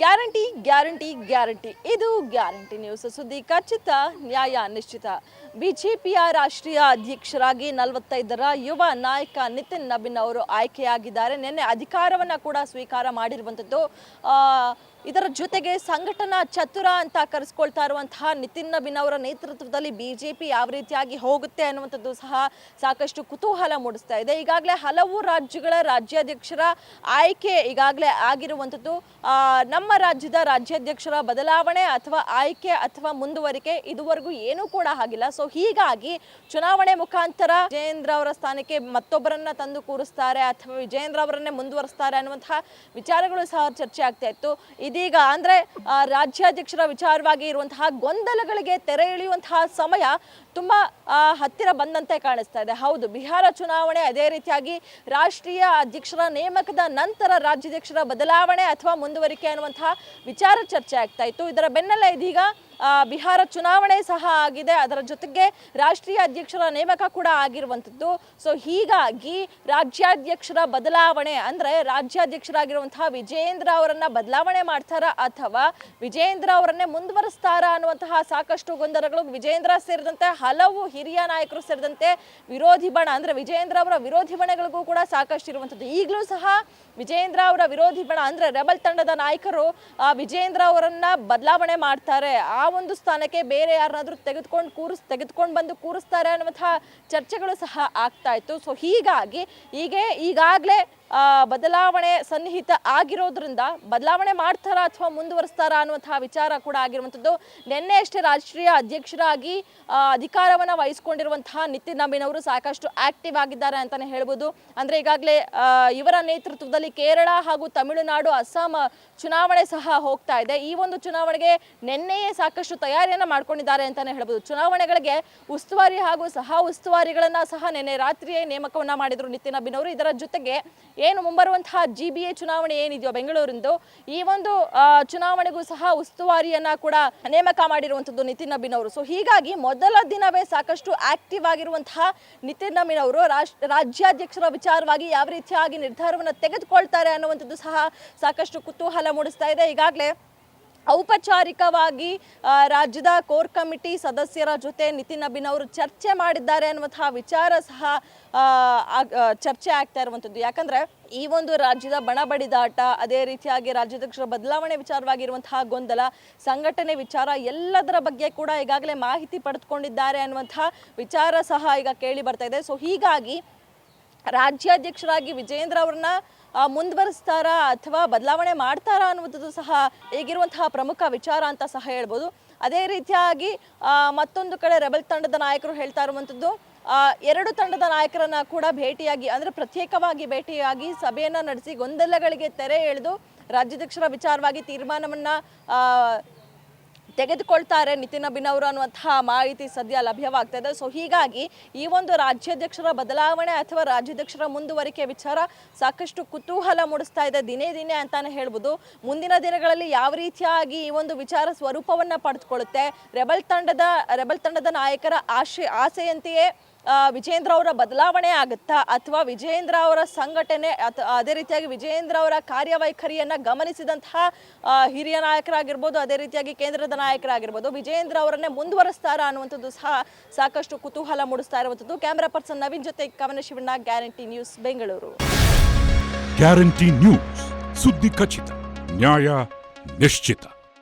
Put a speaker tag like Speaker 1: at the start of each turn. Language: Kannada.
Speaker 1: ಗ್ಯಾರಂಟಿ ಗ್ಯಾರಂಟಿ ಗ್ಯಾರಂಟಿ ಇದು ಗ್ಯಾರಂಟಿ ನ್ಯೂಸ್ ಸುದ್ದಿ ಖಚಿತ ನ್ಯಾಯ ನಿಶ್ಚಿತ. ಬಿಜೆಪಿಯ ರಾಷ್ಟ್ರೀಯ ಅಧ್ಯಕ್ಷರಾಗಿ 45ರ ಯುವ ನಾಯಕ ನಿತಿನ್ ನಬೀನ್ ಅವರು ಆಯ್ಕೆಯಾಗಿದ್ದಾರೆ. ನಿನ್ನೆ ಅಧಿಕಾರವನ್ನ ಕೂಡ ಸ್ವೀಕಾರ ಮಾಡಿರುವಂಥದ್ದು. ಇದರ ಜೊತೆಗೆ ಸಂಘಟನಾ ಚತುರ ಅಂತ ಕರೆಸ್ಕೊಳ್ತಾ ಇರುವಂತಹ ನಿತಿನ್ ನಬೀನ್ ಅವರ ನೇತೃತ್ವದಲ್ಲಿ ಬಿಜೆಪಿ ಯಾವ ರೀತಿಯಾಗಿ ಹೋಗುತ್ತೆ ಅನ್ನುವಂಥದ್ದು ಸಹ ಸಾಕಷ್ಟು ಕುತೂಹಲ ಮೂಡಿಸ್ತಾ ಇದೆ. ಈಗಾಗಲೇ ಹಲವು ರಾಜ್ಯಗಳ ರಾಜ್ಯಾಧ್ಯಕ್ಷರ ಆಯ್ಕೆ ಈಗಾಗಲೇ ಆಗಿರುವಂಥದ್ದು. ನಮ್ಮ ರಾಜ್ಯದ ರಾಜ್ಯಾಧ್ಯಕ್ಷರ ಬದಲಾವಣೆ ಅಥವಾ ಆಯ್ಕೆ ಅಥವಾ ಮುಂದುವರಿಕೆ ಇದುವರೆಗೂ ಏನೂ ಕೂಡ ಆಗಿಲ್ಲ. ಸೊ ಹೀಗಾಗಿ ಚುನಾವಣೆ ಮುಖಾಂತರ ವಿಜಯೇಂದ್ರ ಅವರ ಸ್ಥಾನಕ್ಕೆ ಮತ್ತೊಬ್ಬರನ್ನ ತಂದು ಕೂರಿಸ್ತಾರೆ ಅಥವಾ ವಿಜಯೇಂದ್ರ ಅವರನ್ನೇ ಮುಂದುವರಿಸ್ತಾರೆ ಅನ್ನುವಂತಹ ವಿಚಾರಗಳು ಸಹ ಚರ್ಚೆ ಆಗ್ತಾ ಇತ್ತು. ಇದೀಗ ಅಂದ್ರೆ ರಾಜ್ಯಾಧ್ಯಕ್ಷರ ವಿಚಾರವಾಗಿ ಇರುವಂತಹ ಗೊಂದಲಗಳಿಗೆ ತೆರೆ ಎಳೆಯುವಂತಹ ಸಮಯ ತುಂಬಾ ಹತ್ತಿರ ಬಂದಂತೆ ಕಾಣಿಸ್ತಾ ಇದೆ. ಹೌದು, ಬಿಹಾರ ಚುನಾವಣೆ, ಅದೇ ರೀತಿಯಾಗಿ ರಾಷ್ಟ್ರೀಯ ಅಧ್ಯಕ್ಷರ ನೇಮಕದ ನಂತರ ರಾಜ್ಯಾಧ್ಯಕ್ಷರ ಬದಲಾವಣೆ ಅಥವಾ ಮುಂದುವರಿಕೆ ಅನ್ನುವಂತಹ ವಿಚಾರ ಚರ್ಚೆ ಆಗ್ತಾ ಇತ್ತು. ಇದರ ಬೆನ್ನಲ್ಲೇ ಇದೀಗ ಬಿಹಾರ ಚುನಾವಣೆ ಸಹ ಆಗಿದೆ, ಅದರ ಜೊತೆಗೆ ರಾಷ್ಟ್ರೀಯ ಅಧ್ಯಕ್ಷರ ನೇಮಕ ಕೂಡ ಆಗಿರುವಂಥದ್ದು. ಸೊ ಹೀಗಾಗಿ ರಾಜ್ಯಾಧ್ಯಕ್ಷರ ಬದಲಾವಣೆ ಅಂದ್ರೆ ರಾಜ್ಯಾಧ್ಯಕ್ಷರಾಗಿರುವಂತಹ ವಿಜಯೇಂದ್ರ ಅವರನ್ನ ಬದಲಾವಣೆ ಮಾಡ್ತಾರಾ ಅಥವಾ ವಿಜಯೇಂದ್ರ ಅವರನ್ನೇ ಮುಂದುವರಿಸ್ತಾರಾ ಅನ್ನುವಂತಹ ಸಾಕಷ್ಟು ಗೊಂದಲಗಳು ವಿಜಯೇಂದ್ರ ಸೇರಿದಂತೆ ಹಲವು ಹಿರಿಯ ನಾಯಕರು ಸೇರಿದಂತೆ ವಿರೋಧಿ ಬಣ ಅಂದ್ರೆ ವಿಜಯೇಂದ್ರ ಅವರ ವಿರೋಧಿ ಬಣಗಳಿಗೂ ಕೂಡ ಸಾಕಷ್ಟು ಇರುವಂಥದ್ದು. ಈಗಲೂ ಸಹ ವಿಜಯೇಂದ್ರ ಅವರ ವಿರೋಧಿ ಬಣ ಅಂದ್ರೆ ರೆಬಲ್ ತಂಡದ ನಾಯಕರು ವಿಜಯೇಂದ್ರ ಅವರನ್ನ ಬದಲಾವಣೆ ಮಾಡ್ತಾರೆ, ಆ ಒಂದು ಸ್ಥಾನಕ್ಕೆ ಬೇರೆ ಯಾರನ್ನಾದ್ರೂ ತೆಗೆದುಕೊಂಡು ಬಂದು ಕೂರಿಸ್ತಾರೆ ಅನ್ನುವಂತಹ ಚರ್ಚೆಗಳು ಸಹ ಆಗ್ತಾ ಇತ್ತು. ಸೊ ಹೀಗಾಗಿ ಈಗಾಗಲೇ ಬದಲಾವಣೆ ಸನ್ನಿಹಿತ ಆಗಿರೋದ್ರಿಂದ ಬದಲಾವಣೆ ಮಾಡ್ತಾರಾ ಅಥವಾ ಮುಂದುವರಿಸ್ತಾರಾ ಅನ್ನುವಂತಹ ವಿಚಾರ ಕೂಡ ಆಗಿರುವಂಥದ್ದು. ನಿನ್ನೆ ಅಷ್ಟೇ ರಾಷ್ಟ್ರೀಯ ಅಧ್ಯಕ್ಷರಾಗಿ ಅಧಿಕಾರವನ್ನ ವಹಿಸಿಕೊಂಡಿರುವಂತಹ ನಿತಿನ್ ನಬೀನ್ ಅವರು ಸಾಕಷ್ಟು ಆಕ್ಟಿವ್ ಆಗಿದ್ದಾರೆ ಅಂತಾನೆ ಹೇಳ್ಬೋದು. ಅಂದ್ರೆ ಈಗಾಗಲೇ ಇವರ ನೇತೃತ್ವದಲ್ಲಿ ಕೇರಳ ಹಾಗೂ ತಮಿಳುನಾಡು, ಅಸ್ಸಾಂ ಚುನಾವಣೆ ಸಹ ಹೋಗ್ತಾ ಇದೆ. ಈ ಒಂದು ಚುನಾವಣೆಗೆ ನಿನ್ನೆಯೇ ಸಾಕಷ್ಟು ತಯಾರಿಯನ್ನ ಮಾಡ್ಕೊಂಡಿದ್ದಾರೆ ಅಂತಾನೆ ಹೇಳ್ಬೋದು. ಚುನಾವಣೆಗಳಿಗೆ ಉಸ್ತುವಾರಿ ಹಾಗೂ ಸಹ ಉಸ್ತುವಾರಿಗಳನ್ನ ಸಹ ನಿನ್ನೆ ರಾತ್ರಿಯೇ ನೇಮಕವನ್ನ ಮಾಡಿದ್ರು ನಿತಿನ್ ನಬೀನ್ ಅವರು. ಇದರ ಜೊತೆಗೆ ಏನು ಮುಂಬರುವಂತಹ GBA ಚುನಾವಣೆ ಏನಿದೆಯೋ ಬೆಂಗಳೂರಿಂದು, ಈ ಒಂದು ಚುನಾವಣೆಗೂ ಸಹ ಉಸ್ತುವಾರಿಯನ್ನ ಕೂಡ ನೇಮಕ ಮಾಡಿರುವಂಥದ್ದು ನಿತಿನ್ ನಬೀನ್ ಅವರು. ಸೊ ಹೀಗಾಗಿ ಮೊದಲ ದಿನವೇ ಸಾಕಷ್ಟು ಆಕ್ಟಿವ್ ಆಗಿರುವಂತಹ ನಿತಿನ್ ನಬೀನ್ ಅವರು ರಾಜ್ಯಾಧ್ಯಕ್ಷರ ವಿಚಾರವಾಗಿ ಯಾವ ರೀತಿಯಾಗಿ ನಿರ್ಧಾರವನ್ನು ತೆಗೆದುಕೊಳ್ತಾರೆ ಅನ್ನುವಂಥದ್ದು ಸಹ ಸಾಕಷ್ಟು ಕುತೂಹಲ ಮೂಡಿಸ್ತಾ ಇದೆ. ಈಗಾಗಲೇ ಔಪಚಾರಿಕವಾಗಿ ರಾಜ್ಯದ ಕೋರ್ ಕಮಿಟಿ ಸದಸ್ಯರ ಜೊತೆ ನಿತಿನ್ ನಬೀನ್ ಅವರು ಚರ್ಚೆ ಮಾಡಿದ್ದಾರೆ ಅನ್ನುವಂತಹ ವಿಚಾರ ಸಹ ಚರ್ಚೆ ಆಗ್ತಾ ಇರುವಂಥದ್ದು. ಯಾಕಂದ್ರೆ ಈ ಒಂದು ರಾಜ್ಯದ ಬಣಬಡಿದಾಟ, ಅದೇ ರೀತಿಯಾಗಿ ರಾಜ್ಯಾಧ್ಯಕ್ಷರ ಬದಲಾವಣೆ ವಿಚಾರವಾಗಿರುವಂತಹ ಗೊಂದಲ, ಸಂಘಟನೆ ವಿಚಾರ ಎಲ್ಲದರ ಬಗ್ಗೆ ಕೂಡ ಈಗಾಗಲೇ ಮಾಹಿತಿ ಪಡೆದುಕೊಂಡಿದ್ದಾರೆ ಅನ್ನುವಂತಹ ವಿಚಾರ ಸಹ ಈಗ ಕೇಳಿ ಬರ್ತಾ ಇದೆ. ಸೊ ಹೀಗಾಗಿ ರಾಜ್ಯಾಧ್ಯಕ್ಷರಾಗಿ ವಿಜಯೇಂದ್ರ ಅವ್ರನ್ನ ಮುಂದುವರಿಸ್ತಾರಾ ಅಥವಾ ಬದಲಾವಣೆ ಮಾಡ್ತಾರಾ ಅನ್ನುವಂಥದ್ದು ಸಹ ಈಗಿರುವಂತಹ ಪ್ರಮುಖ ವಿಚಾರ ಅಂತ ಸಹ ಹೇಳ್ಬೋದು. ಅದೇ ರೀತಿಯಾಗಿ ಮತ್ತೊಂದು ಕಡೆ ರೆಬಲ್ ತಂಡದ ನಾಯಕರು ಹೇಳ್ತಾ ಇರುವಂಥದ್ದು, ಎರಡು ತಂಡದ ನಾಯಕರನ್ನ ಕೂಡ ಭೇಟಿಯಾಗಿ ಅಂದ್ರೆ ಪ್ರತ್ಯೇಕವಾಗಿ ಭೇಟಿಯಾಗಿ ಸಭೆಯನ್ನ ನಡೆಸಿ ಗೊಂದಲಗಳಿಗೆ ತೆರೆ ಎಳೆದು ರಾಜ್ಯಾಧ್ಯಕ್ಷರ ವಿಚಾರವಾಗಿ ತೀರ್ಮಾನವನ್ನ ತೆಗೆದುಕೊಳ್ತಾರೆ ನಿತಿನ್ ನಬೀನ್ ಅವರು ಅನ್ನುವಂತಹ ಮಾಹಿತಿ ಸದ್ಯ ಲಭ್ಯವಾಗ್ತಾ ಇದೆ. ಸೊ ಹೀಗಾಗಿ ಈ ಒಂದು ರಾಜ್ಯಾಧ್ಯಕ್ಷರ ಬದಲಾವಣೆ ಅಥವಾ ರಾಜ್ಯಾಧ್ಯಕ್ಷರ ಮುಂದುವರಿಕೆ ವಿಚಾರ ಸಾಕಷ್ಟು ಕುತೂಹಲ ಮೂಡಿಸ್ತಾ ಇದೆ ದಿನೇ ದಿನೇ ಅಂತಾನೆ ಹೇಳ್ಬೋದು. ಮುಂದಿನ ದಿನಗಳಲ್ಲಿ ಯಾವ ರೀತಿಯಾಗಿ ಈ ಒಂದು ವಿಚಾರ ಸ್ವರೂಪವನ್ನ ಪಡೆದುಕೊಳ್ಳುತ್ತೆ, ರೆಬಲ್ ತಂಡದ ನಾಯಕರ ಆಸೆಯಂತೆಯೇ ವಿಜಯೇಂದ್ರ ಅವರ ಬದಲಾವಣೆ ಆಗುತ್ತಾ ಅಥವಾ ವಿಜಯೇಂದ್ರ ಅವರ ಸಂಘಟನೆ ಅದೇ ರೀತಿಯಾಗಿ ವಿಜಯೇಂದ್ರ ಅವರ ಕಾರ್ಯವೈಖರಿಯನ್ನ ಗಮನಿಸಿದಂತಹ ಹಿರಿಯ ನಾಯಕರಾಗಿರ್ಬೋದು, ಅದೇ ರೀತಿಯಾಗಿ ಕೇಂದ್ರದ ನಾಯಕರಾಗಿರ್ಬೋದು, ವಿಜಯೇಂದ್ರ ಅವರನ್ನೇ ಮುಂದುವರಿಸ್ತಾರಾ ಅನ್ನುವಂಥದ್ದು ಸಹ ಸಾಕಷ್ಟು ಕುತೂಹಲ ಮೂಡಿಸ್ತಾ ಇರುವಂಥದ್ದು. ಕ್ಯಾಮರಾ ಪರ್ಸನ್ ನವೀನ್ ಜೊತೆ ಕವನ Shivanna, guarantee news, Bengaluru.
Speaker 2: Guarantee news, ಸುದ್ದಿ ಖಚಿತ, ನ್ಯಾಯ ನಿಶ್ಚಿತ.